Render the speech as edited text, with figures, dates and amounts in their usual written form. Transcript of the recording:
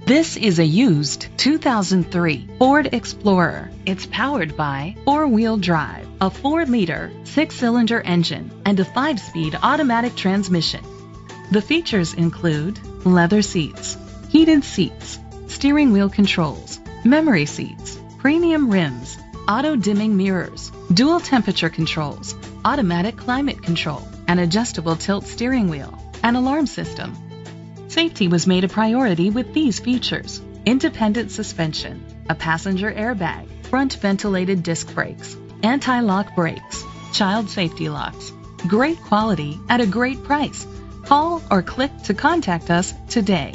This is a used 2003 Ford Explorer. It's powered by four-wheel drive, a 4-liter, 6-cylinder engine, and a 5-speed automatic transmission. The features include leather seats, heated seats, steering wheel controls, memory seats, premium rims, auto-dimming mirrors, dual temperature controls, automatic climate control, an adjustable tilt steering wheel, an alarm system. Safety was made a priority with these features: independent suspension, a passenger airbag, front ventilated disc brakes, anti-lock brakes, child safety locks. Great quality at a great price. Call or click to contact us today.